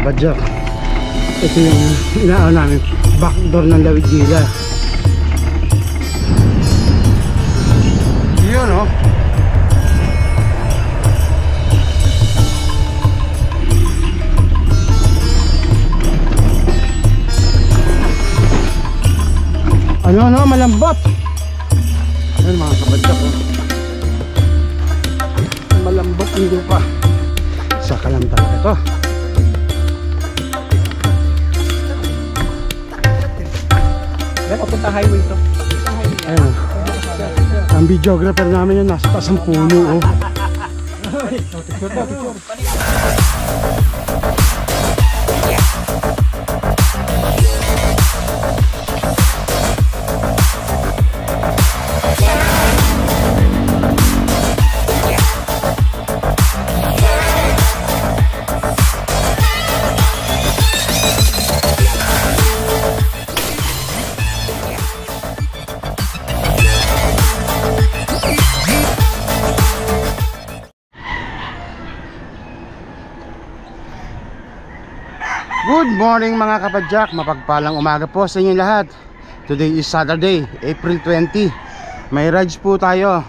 kabadyak. Ito yung inaano namin, backdoor ng Lawid Gila. Yun oh. Ano malambot. Ayun mga kabadyak oh. Malambot yung lupa. Saka lang talaga to. Papunta highway to. Ayun. Ang videographer namin yun, nasa taas ng puno oh. Good morning mga kapadyak, mapagpalang umaga po sa inyo lahat. Today is Saturday, April 20. May rides po tayo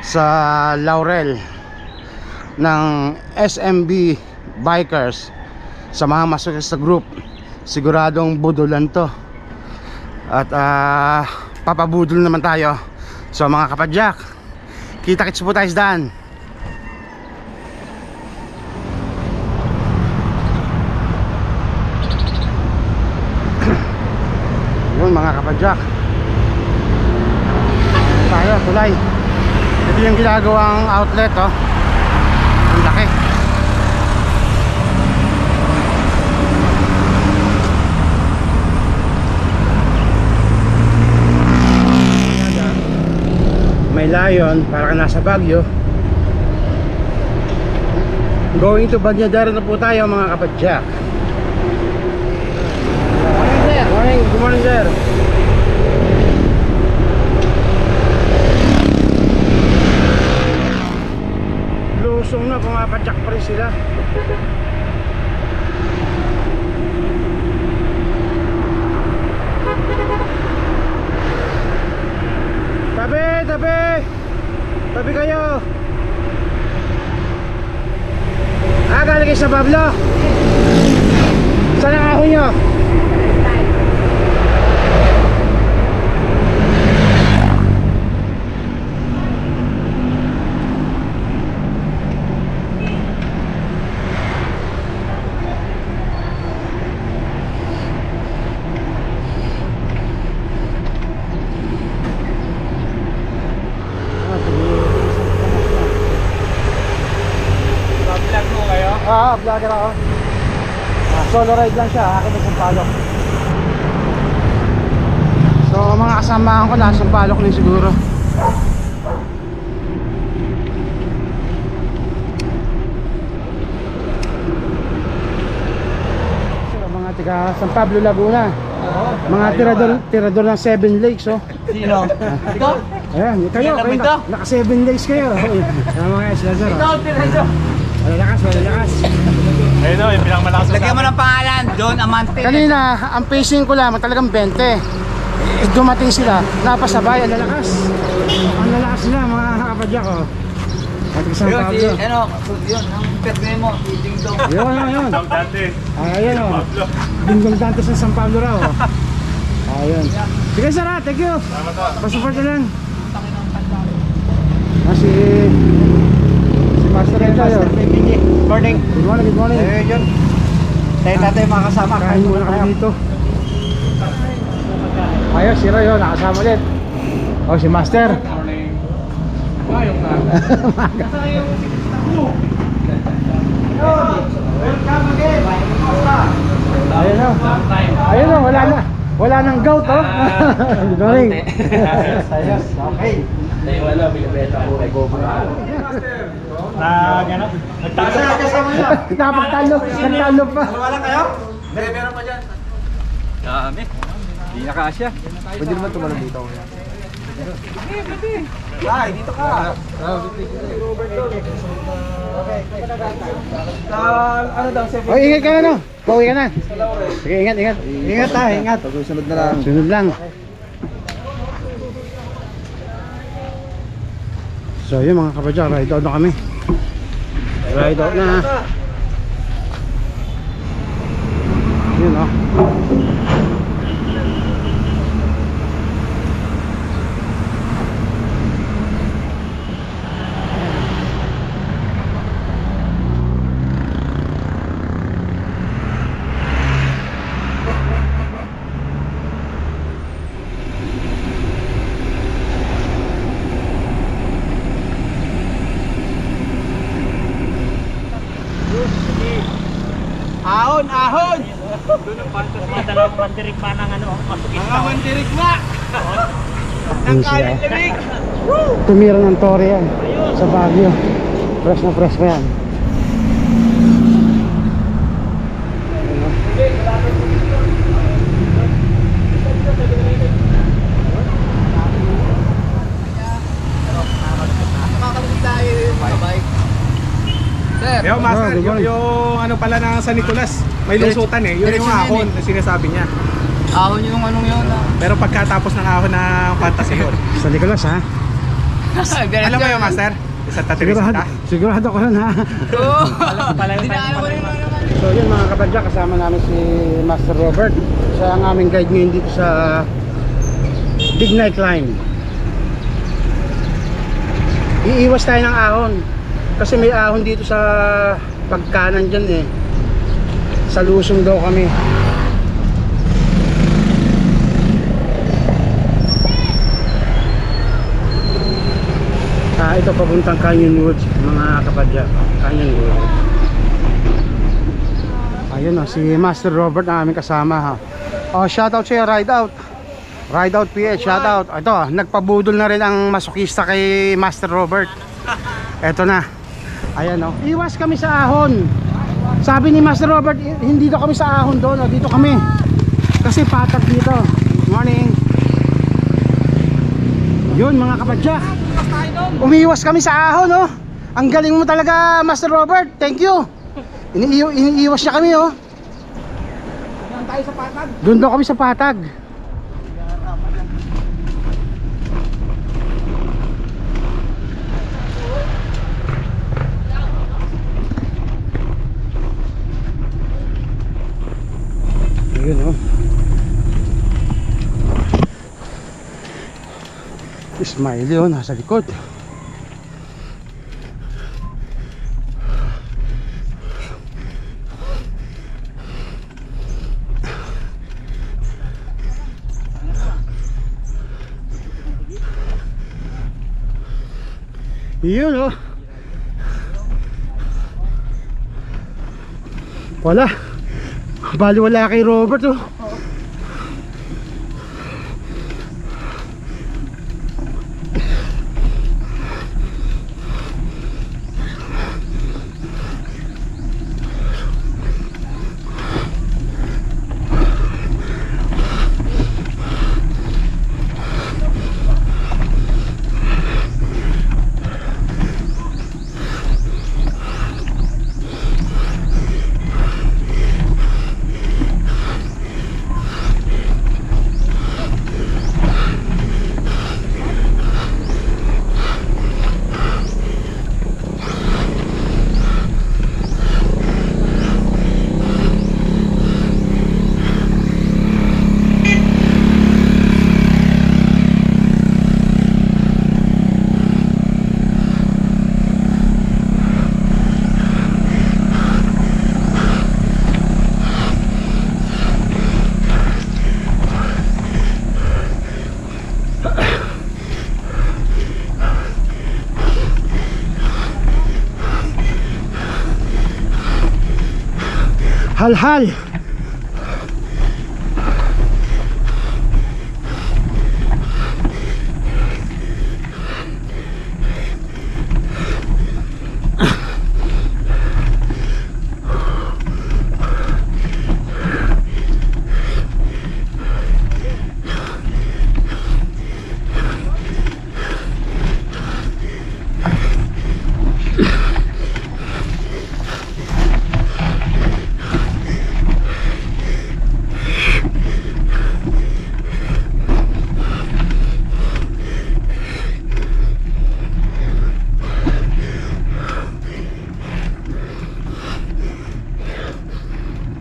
sa Laurel ng SMB Bikers. Sa mga masukis sa group, siguradong budulan to. At papabudol naman tayo. So mga kapadyak, kita-kits po tayo sa daan. Mga kapadyak, tayo tulay. Ito yung ginagawang outlet oh. Ang laki. May layon, para ka nasa Baguio. Going to Bagyadara na po tayo mga kapadyak. Good morning sir. Lusong na, pumapadyak pa rin sila. Tabi kayo. Galing kayo sa Pablo. Saan ang ako nyo? Vlogger ako. Solo ride lang siya, akin ng Sampalok. So mga kasamahan ko nasa Sampalok din siguro. So, mga tiga San Pablo, Laguna. Mga tirador ng 7 Lakes oh. Sino? Ikaw? Ayan, kayo naka 7 Lakes kayo. Mga sila sir. Ikaw, tirador. Malalakas. Ayun o, yung pinakmalakas sa lagyan mo ng pangalan, Don Amante. Kanina, ang pacing ko lang, talagang 20. Dumating sila, napasabay, ang lalakas. Ang lalakas sila, mga kapadyak ko. At isang Pablo. Ano, yun, ang pet mo, Ding Dong. Yun. Sam Dante. Ayan o. Dingdong Dante sa San Pablo raw. Ayun. Sige sir ha, thank you. Pasupport na lang. Si Master Ito yun. Morning. Good morning. Yun. Tayo natin mga kasama. Kain muna kami dito. Ayos, si Roy, nakasama ulit. O, si Master. Morning. Ayong na. Welcome again. Ayun o, wala nang gout oh. Good morning. Ayos, okay. Wala, binibenta ko kay GoPro. Nagtalo pa. Wala kayo? Meron pa dyan. Dami. Hindi na kasya. Pwede naman tumalong dito. Ay, dito ka. Ano daw, Chef? Oh, ingat ka na no. Pauwi ka na. Sige, ingat, ingat. Ingat ha, ingat. Sunod na lang. Sunod lang. So yun mga kapadyak, ride out na kami. Ride out na. Yun oh. Ahon, ahon! Dalawang mandirik pa ng ano, Mga mandirigma! Yun sila. Tumira ng Torre yan sa Baguio. Fresh na fresh pa yan. Yo, master, good morning. yung ano pala ng San Nicolas, may lusutan eh. Yun yung ahon na sinasabi niya. Ahon yung anong yun. Pero pagkatapos ng ahon ng fantasy yun. Sa Nicolas ha. Alam mo yung master? Sa Tatirisita. Sigurado ko yan ha. Oo. pala yung Dinaan ko rin naman. So yun mga kapadyak, kasama namin si Master Robert. Siya ang aming guide ngayon dito sa Big Night Line. Iiwas tayo ng ahon kasi may ahon dito sa pagkanan dyan eh. Sa Lusong daw kami. Ito papuntang Canyon Woods mga kapadyak. Canyon Woods. Ayun o, si Master Robert ang aming kasama ha. Oh, shoutout sa'yo, Ride Out. Ride Out PH, shoutout. Ito, nagpabudol na rin ang masokista kay Master Robert. Eto na. Ayan o. Iwas kami sa ahon. Sabi ni Master Robert, hindi daw kami sa ahon doon. O, dito kami. Kasi patag dito. Good morning. Yun mga kapadyak. Umiiwas kami sa ahon oh. Ang galing mo talaga Master Robert. Thank you. Iniiwas niya kami oh. Doon tayo sa patag. Doon daw kami sa patag. Ayun oh. Smiley oh, nasa likod. Yun oh. Wala. Bali wala kay Robert oh. Hal-hal.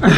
Huh.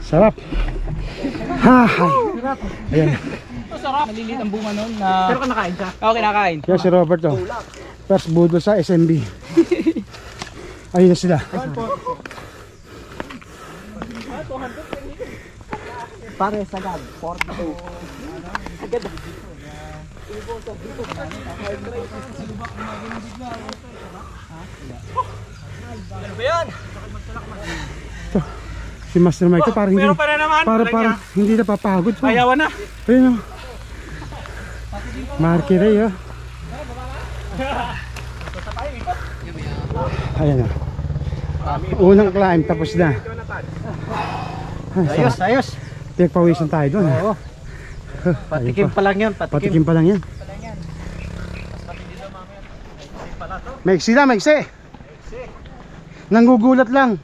Sarap. Ha, ayan. Masarap. Maliliit ang bunga nun na... Pero kinakain siya. Oo, kinakain. Yan si Robert oh. First budol sa SMB. Ayun na sila. Pare sa gab, 42. Ano ba yan? Si Master Mike parang hindi, Pero pa na naman. parang hindi napapagod. Oh. Ayawan na. Ayun oh. Marky Ray oh. Ayan oh. Unang climb tapos na. Ayos, ayos. Pinagpawisan tayo doon. Oo. Patikim pa lang yun, patikim. Patikim pa lang yan. Maiksi na, maiksi. Nanggugulat lang.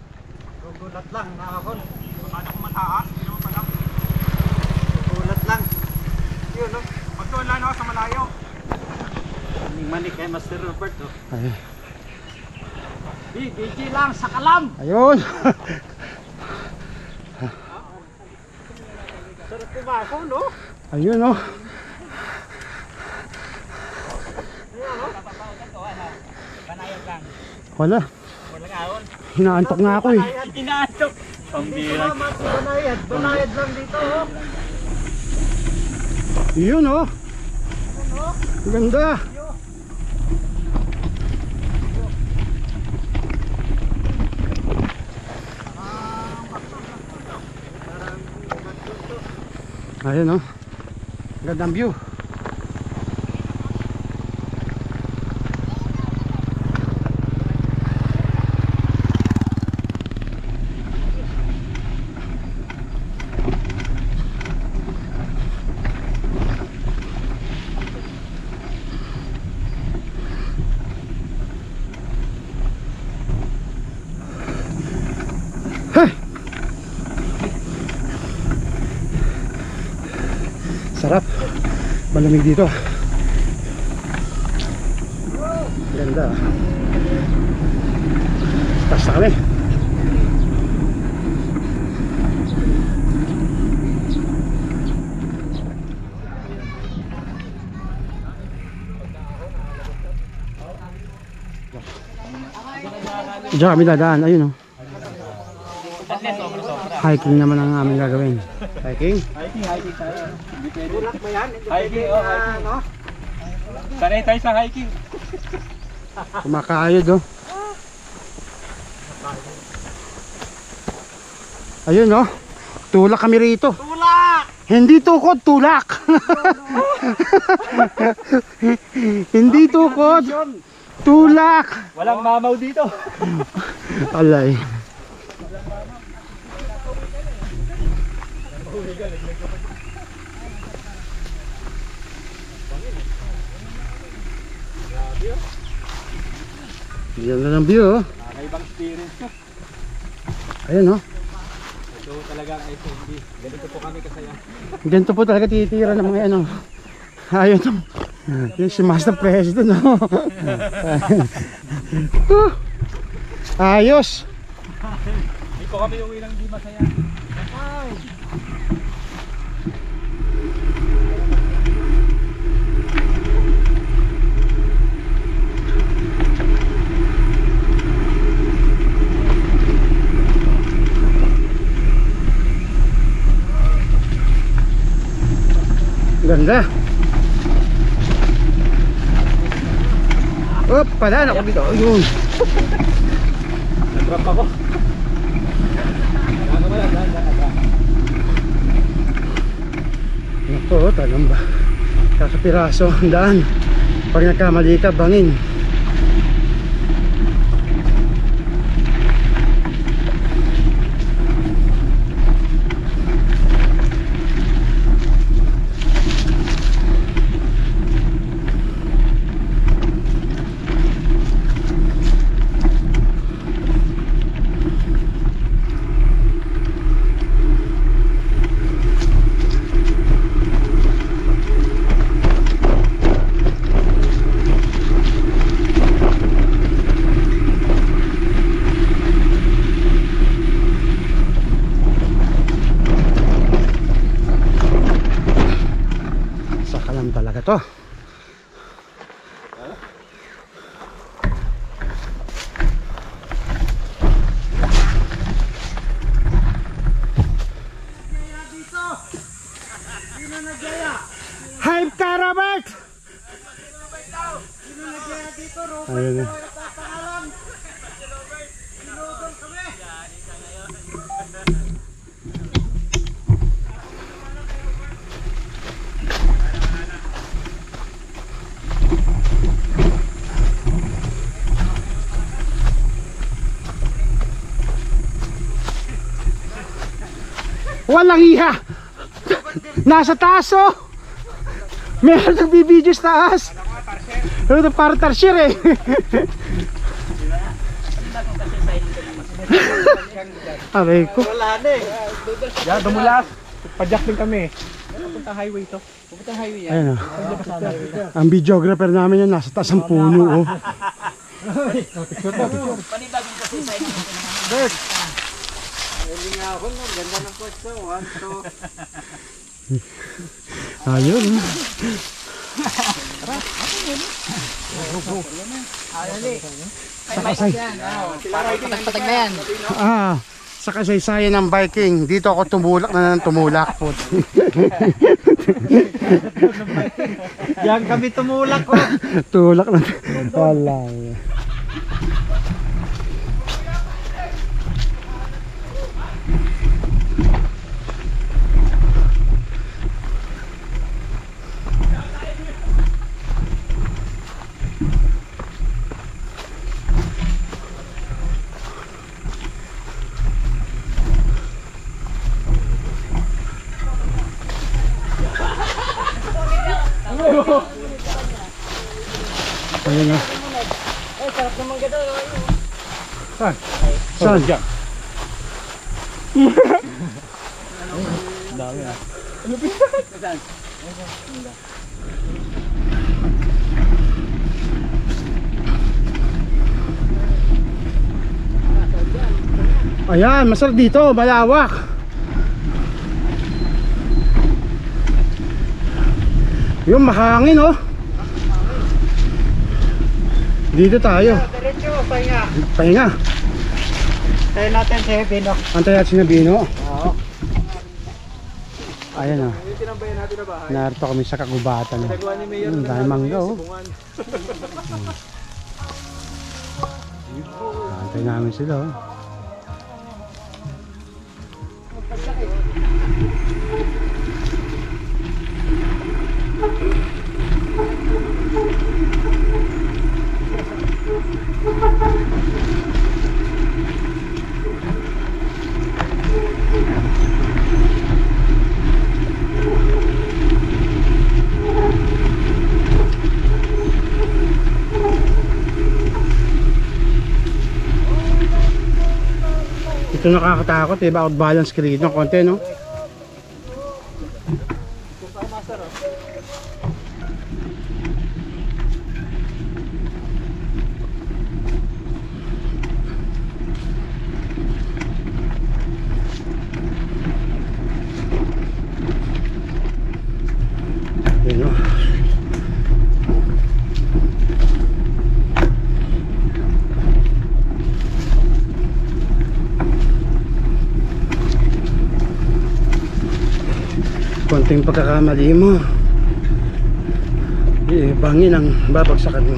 Gulat lang, nakakon. Paano ko mataas? Hindi mo pala. Gulat lang. Yun, no? Pagtuan lang ako sa malayo. Manik kay Master Robert. Oh. Ayun. BG lang sa kalam. Ayun. Sarap kumako, no? Ayun oh. Panayag lang. Wala. Walang ahon. Hinaantok nga ako eh. Inaantok. Pambira. Banayad lang dito, oh. Yun oh. Ganda. Ayun oh. Gandang view. Sarap. Malamig dito. Ganda. Taas na kami. Diyan kami dadaan. Ayun oh. Hiking naman ang aming gagawin. Hiking? Hiking tayo. Hindi pwede. Bulak ba yan? Hindi Hiking, pwede, oh, hiking. ano? Sanay tayo sa hiking. Kumakayod oh. Ayun oh. Tulak kami rito. Tulak! Hindi tukod, tulak. Hindi tukod. Tulak. Walang mamaw dito. Alay. Yan na ng view oh. Nakaibang experience ko. Ayun oh. Ito talaga ang SMB. Ganito po kami kasaya. Ganito po talaga titira ng mga ano. Ayun oh. Yung si Master President oh. Ayos. Hindi po kami uwi ng di masaya. Ganda. Op, pala, naku dito. Ayun. Nag-drop ako. Dahan ka ba lang, dahan. Naku, talang ba? Kakapiraso, ang daan. Pag nagkamali ka, bangin. Talaga to. Hype ka, Robert! Ayun na. Walang iha. Nasa taas oh. Meron nagbibideo sa taas. Ano parang tarsier eh. Aray ko. Wala na eh. Yan, dumulas. Padyak din kami. Pupuntang highway to. Pupuntang highway yan. Ayun oh. Ang videographer namin yan nasa taas ng puno oh. Panibagong kasi sa inyo. Bert! Hindi nga ako no. Ganda ng pwesto. 1, 2. Ayun. Sakasay. Patag na yan. Sa kasaysayan ng biking, dito ako tumulak na ng tumulak po. Yan kami tumulak ko. Tulak na. Wala. Ayun na. Sarap naman gado. Saan? Saan? Diyan. Dami ah. Ayan, masarap dito, malawak. Yung mahangin oh. Dito tayo. Diretso, pahinga. Pahinga. Tayo natin si Bino. Antay natin si Nabino. Oo. Ayan oh. Yung tinambayan natin na bahay. Narito kami sa kagubatan. Nagawa ni Mayor na Dahil mangga oh. Sibungan. Antay namin sila oh. Ito nakakatakot eh, bakit balance ka rito ng konti no? Yun o. Konting pagkakamali mo, bangin ang babagsakan mo.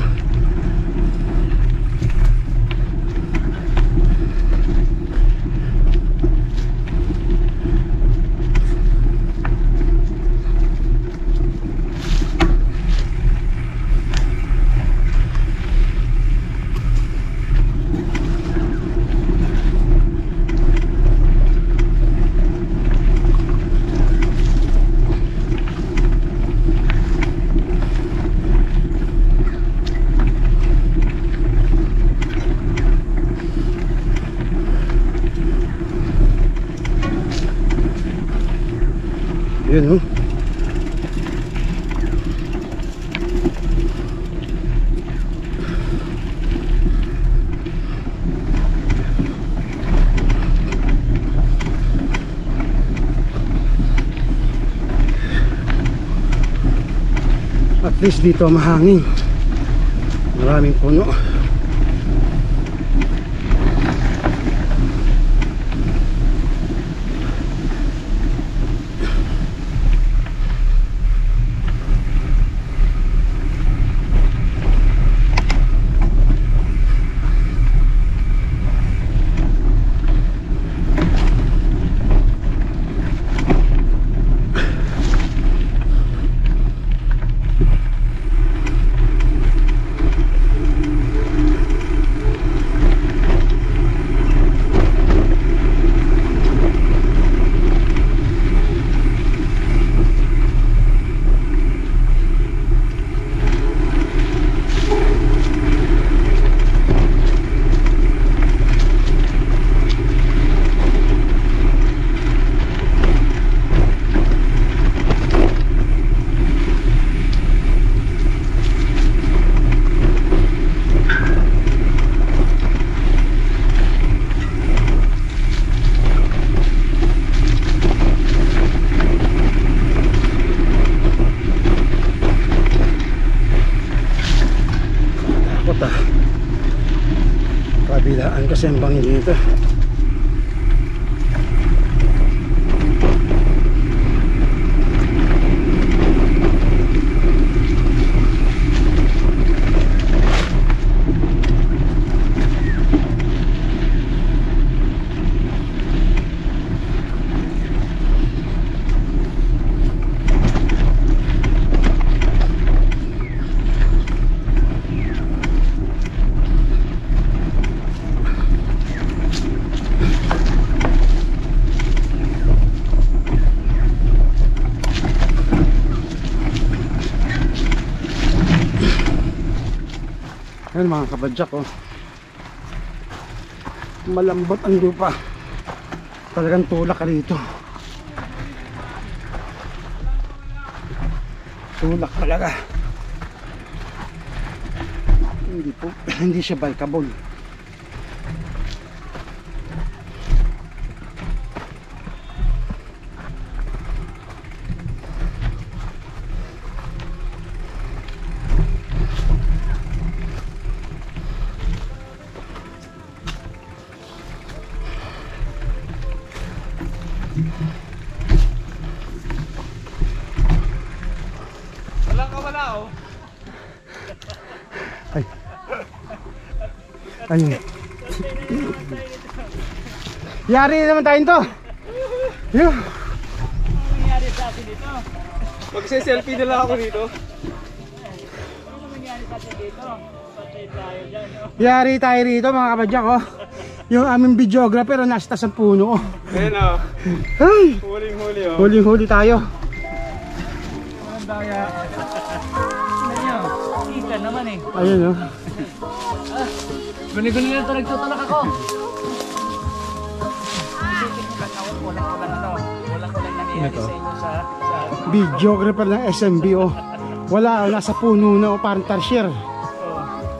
Yun, oh. At least dito mahangin. Maraming puno. Kabilaan kasi ang bangin dito. Ayan mga kabadyak, oh. Malambot ang lupa. Talagang tulak ka rito. Tulak talaga. Hindi siya bikeable. Walang kawala, oh. Ay. Ayun. Yari naman tayo to. Yun. Ano nangyari sa atin dito? Magse-selfie na lang ako dito. Ano nangyari sa atin dito? Patay tayo dyan, no? Yari tayo rito mga kabadyak, oh. Yung aming videographer nasa taas ng puno, oh. Ayan, oh. Ay! Huling-huli, oh. Huling-huli tayo. Ang daya. Ano nyo? Ika naman eh. Ayun, oh. Guni-guni lang ito, nagtutulak ako. Walang nangyayari sa inyo sa Videographer ng SMB, oh. Wala, nasa puno na, oh. Parang tarsier.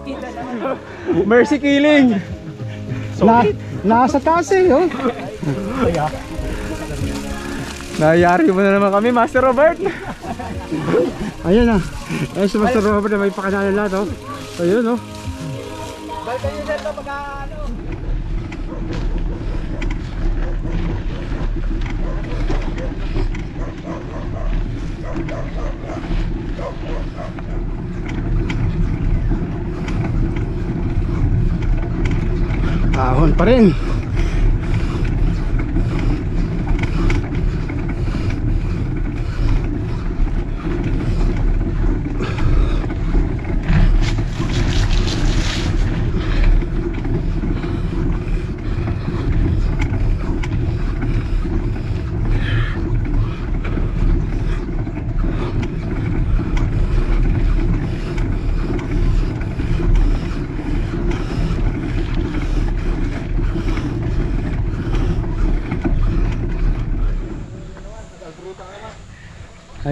Kita naman. Mercy killing. Nasa taas eh, oh. Nayari mo na naman kami, Master Robert. Ayun na. Ayun si Master Robert na may pakanalan lahat, oh. Ayun, oh. Balikan nyo dito pagka ano. Ahon pa rin.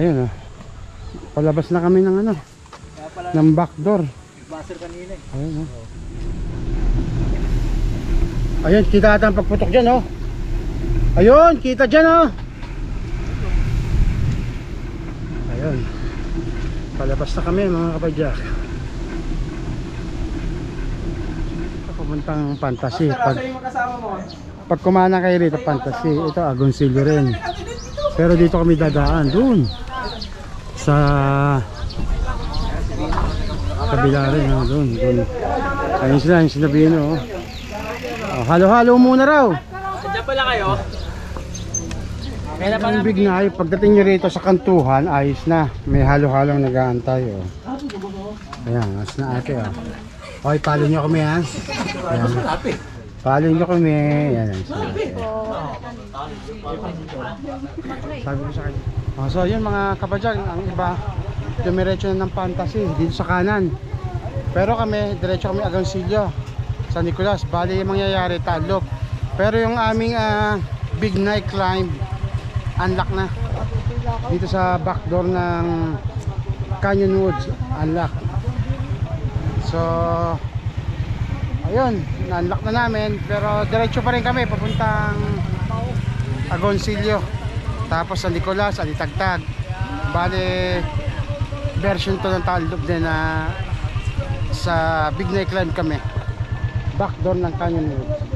Ayun oh. Palabas na kami ng ano, Kaya pala ng back door. buzzer kanina eh. Ayun oh. Ayun, kita ata ang pagputok dyan oh. Ayun, kita dyan oh. Ayun. Palabas na kami mga kapadyak. Papuntang Fantasy. Pag kumana kayo rito, Fantasy. Ito, Agoncillo rin. Pero dito kami dadaan. Doon. Sa kabila rin. Oh, doon. Ayun sila, yung sinabihin oh. Oh, halo-halo muna raw. Diyan pala kayo? Kaya Ang big na pagdating nyo rito sa kantuhan, ayos na. May halo-halong nag-aantay oh. Ayan, as na ate oh. Okay, follow nyo kami ha. Ayan. Follow nyo kami. Ayan. Sabi ko sa kanya. Oh, so yun mga kapadyak, ang iba dumiretso na ng Fantasy dito sa kanan. Pero kami, diretso kami Agoncillo, San Nicolas. Bali yung mangyayari talok. Pero yung aming big night climb unlock na dito sa back door ng Canyon Woods, unlock. So ayun, na-unlock na namin. Pero diretso pa rin kami papuntang Agoncillo, tapos San Nicolas, Alitagtag. Bale version to ng talop din na sa big night climb kami, back door ng Canyon Woods.